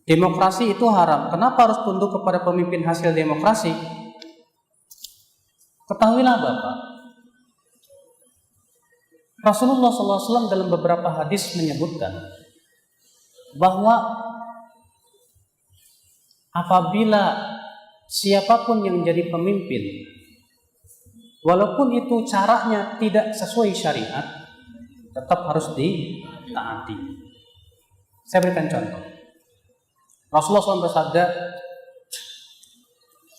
Demokrasi itu haram. Kenapa harus tunduk kepada pemimpin hasil demokrasi? Ketahuilah Bapak, Rasulullah SAW dalam beberapa hadis menyebutkan bahwa apabila siapapun yang jadi pemimpin, walaupun itu caranya tidak sesuai syariat, tetap harus ditaati. Saya berikan contoh. Rasulullah SAW bersabda,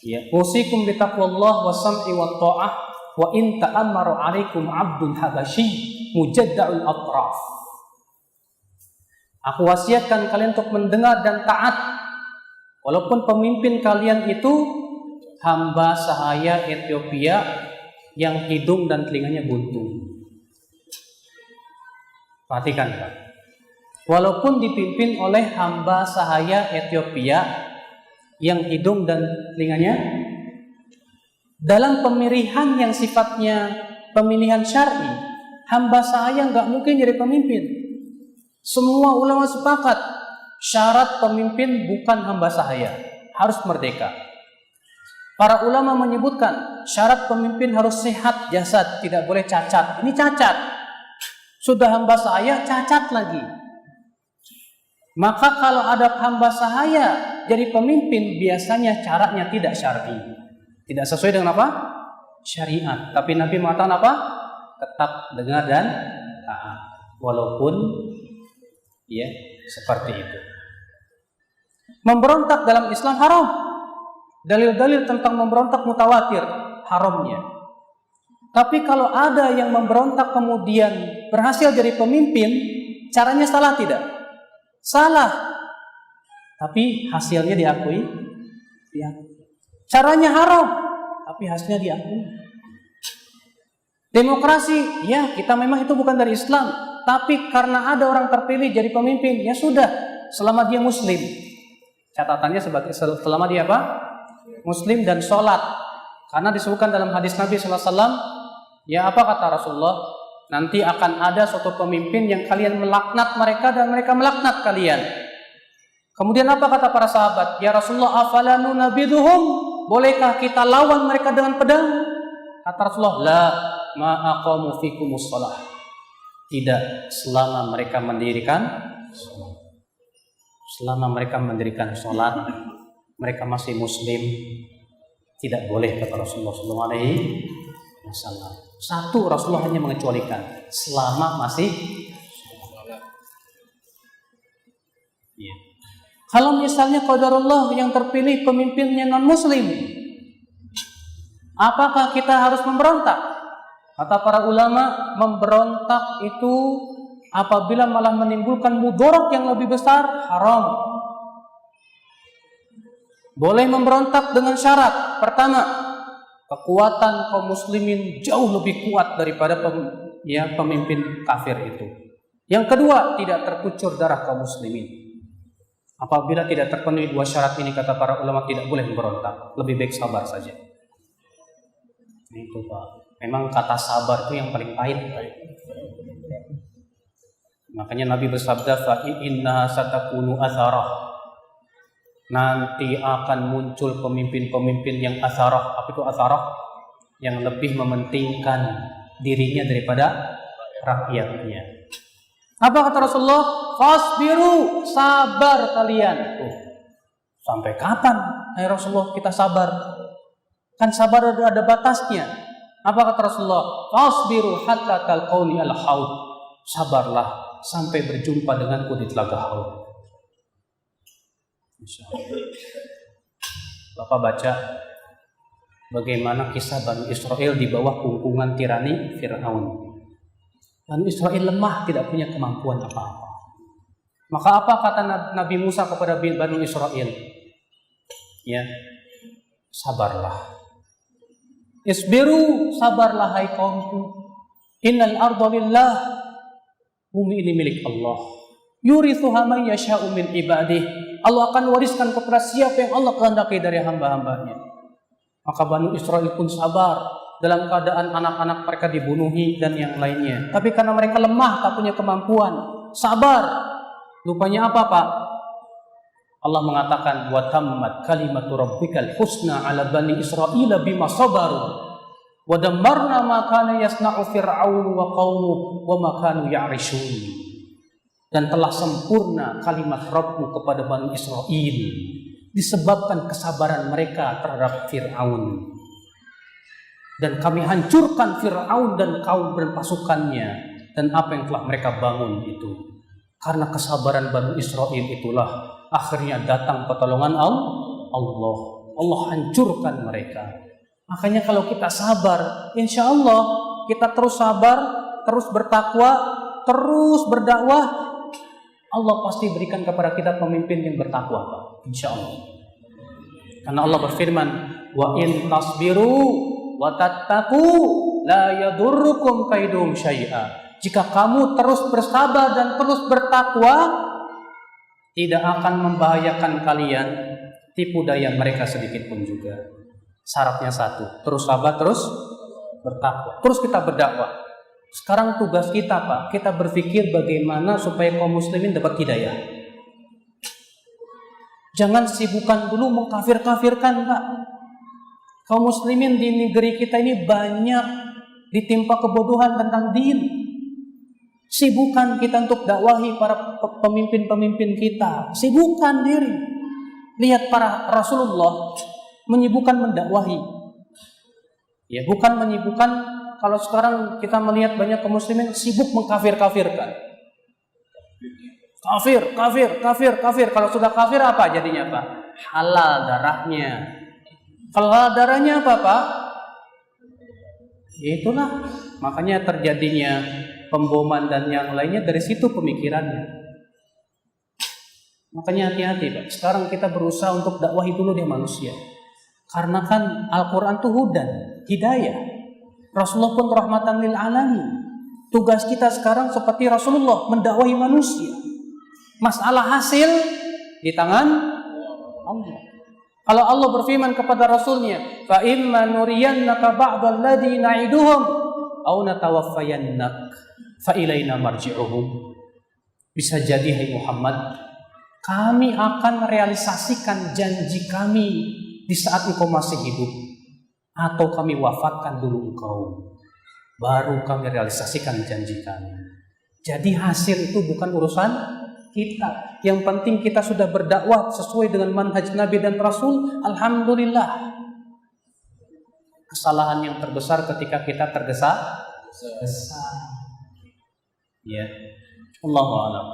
ya, usikum bitaqwallah wa sam'i wa ta'ah wa in ta'ammaru 'alaikum 'abdun habasyi mujadda'ul atraf. Aku wasiatkan kalian untuk mendengar dan taat walaupun pemimpin kalian itu hamba sahaya Ethiopia yang hidung dan telinganya buntung. Perhatikan Pak. Walaupun dipimpin oleh hamba sahaya Ethiopia yang hidung dan telinganya, dalam pemilihan yang sifatnya pemilihan syar'i, hamba sahaya nggak mungkin jadi pemimpin. Semua ulama sepakat syarat pemimpin bukan hamba sahaya, harus merdeka. Para ulama menyebutkan syarat pemimpin harus sehat jasad, tidak boleh cacat. Ini cacat. Sudah hamba sahaya, cacat lagi. Maka kalau ada hamba sahaya jadi pemimpin, biasanya caranya tidak syar'i, tidak sesuai dengan apa? Syariat. Tapi Nabi mengatakan apa? Tetap dengar dan taat, walaupun ya seperti itu. Memberontak dalam Islam haram. Dalil-dalil tentang memberontak mutawatir haramnya. Tapi kalau ada yang memberontak kemudian berhasil jadi pemimpin, caranya salah tidak? Salah. Tapi hasilnya diakui. Caranya haram, tapi hasilnya diakui. Demokrasi, ya kita memang itu bukan dari Islam, tapi karena ada orang terpilih jadi pemimpin, ya sudah, selama dia muslim. Catatannya sebagai selama dia apa? Muslim dan sholat. Karena disebutkan dalam hadis Nabi SAW, ya apa kata Rasulullah? Nanti akan ada suatu pemimpin yang kalian melaknat mereka dan mereka melaknat kalian. Kemudian apa kata para sahabat? Ya Rasulullah, afalanu nabiduhum? Bolehkah kita lawan mereka dengan pedang? Kata Rasulullah, la ma'aqamu fikumus sholah. Tidak, selama mereka mendirikan sholat. Selama mereka mendirikan sholat, mereka masih muslim, tidak boleh, kata Rasulullah SAW. Satu, Rasulullah hanya mengecualikan, selama masih sholat. Ya. Kalau misalnya qadarullah yang terpilih pemimpinnya non muslim, apakah kita harus memberontak? Kata para ulama, memberontak itu apabila malah menimbulkan mudarat yang lebih besar, haram. Boleh memberontak dengan syarat. Pertama, kekuatan kaum muslimin jauh lebih kuat daripada pemimpin kafir itu. Yang kedua, tidak terkucur darah kaum muslimin. Apabila tidak terpenuhi dua syarat ini, kata para ulama, tidak boleh memberontak. Lebih baik sabar saja. Itu Pak. Memang kata sabar itu yang paling pahit. Makanya Nabi bersabda, fa inna satakunu atharah. Nanti akan muncul pemimpin-pemimpin yang atharah. Apa itu atharah? Yang lebih mementingkan dirinya daripada rakyatnya. Apa kata Rasulullah? Fasbiru, sabar kalian. Sampai kapan, hai Rasulullah, kita sabar? Kan sabar ada batasnya. Apa kata Rasulullah? Fasbiru hatta talqauni al-haud. Sabarlah sampai berjumpa denganku di telaga haud. Insyaallah. Bapak baca bagaimana kisah Bani Israel di bawah kungkungan tirani Fir'aun. Bani Israel lemah, tidak punya kemampuan apa-apa. Maka apa kata Nabi Musa kepada Bani Israel? Ya, sabarlah. Isbiru, sabarlah hai kaumku. Innal arda lillah. Bumi ini milik Allah. Yurithuha man yasha'u min ibadih. Allah akan wariskan kepada siapa yang Allah kehendaki dari hamba-hambanya. Maka Bani Israel pun sabar dalam keadaan anak-anak mereka dibunuhi dan yang lainnya. Tapi karena mereka lemah, tak punya kemampuan, sabar. Rupanya apa Pak? Allah mengatakan wa tammat kalimatu rabbikal husna ala bani Israila bima sabaru wa dammarna ma kana yasna'u fir'aun wa qaumuhu wa ma kanu ya'rishun. Dan telah sempurna kalimat Rabbmu kepada Bani Israel disebabkan kesabaran mereka terhadap Fir'aun. Dan kami hancurkan Fir'aun dan kaum dan pasukannya dan apa yang telah mereka bangun itu. Karena kesabaran Bani Israel itulah akhirnya datang pertolongan Allah. Allah hancurkan mereka. Makanya kalau kita sabar, insya Allah kita terus sabar, terus bertakwa, terus berdakwah, Allah pasti berikan kepada kita pemimpin yang bertakwa, Pak. Insya Allah. Karena Allah berfirman, wa in tasbiru wa tattaqu la yadurrukum kaidum syai'a. Jika kamu terus bersabar dan terus bertakwa, tidak akan membahayakan kalian tipu daya mereka sedikit pun juga. Syaratnya satu, terus sabar, terus bertakwa, terus kita berdakwah. Sekarang tugas kita, Pak, kita berpikir bagaimana supaya kaum muslimin dapat hidayah. Jangan sibukkan dulu mengkafir-kafirkan, Pak. Kaum muslimin di negeri kita ini banyak ditimpa kebodohan tentang din. Sibukkan kita untuk dakwahi para pemimpin-pemimpin kita. Sibukkan diri. Lihat para Rasulullah menyibukkan mendakwahi. Ya, bukan menyibukkan. Kalau sekarang kita melihat banyak kaum muslimin sibuk mengkafir-kafirkan. Kafir. Kalau sudah kafir apa jadinya, Pak? Halal darahnya. Kalau halal darahnya apa, Pak? Ya itulah. Makanya terjadinya pemboman dan yang lainnya dari situ pemikirannya. Makanya hati-hati, Pak. Sekarang kita berusaha untuk dakwahi dulu dia manusia. Karena kan Al-Quran itu hudan, hidayah. Rasulullah pun rahmatan lil alamin. Tugas kita sekarang seperti Rasulullah mendakwahi manusia. Masalah hasil di tangan Allah. Kalau Allah berfirman kepada Rasulnya, fa imma nuriyannaka ba'dal ladzi na'iduhum aw natawaffayannak fa ilaina marji'uhum. Bisa jadi hai Muhammad, kami akan realisasikan janji kami di saat engkau masih hidup, atau kami wafatkan dulu engkau, baru kami realisasikan janji kami. Jadi hasil itu bukan urusan kita. Yang penting kita sudah berdakwah sesuai dengan manhaj Nabi dan Rasul. Alhamdulillah. Kesalahan yang terbesar ketika kita tergesa-gesa. Ya, Allahu a'lam.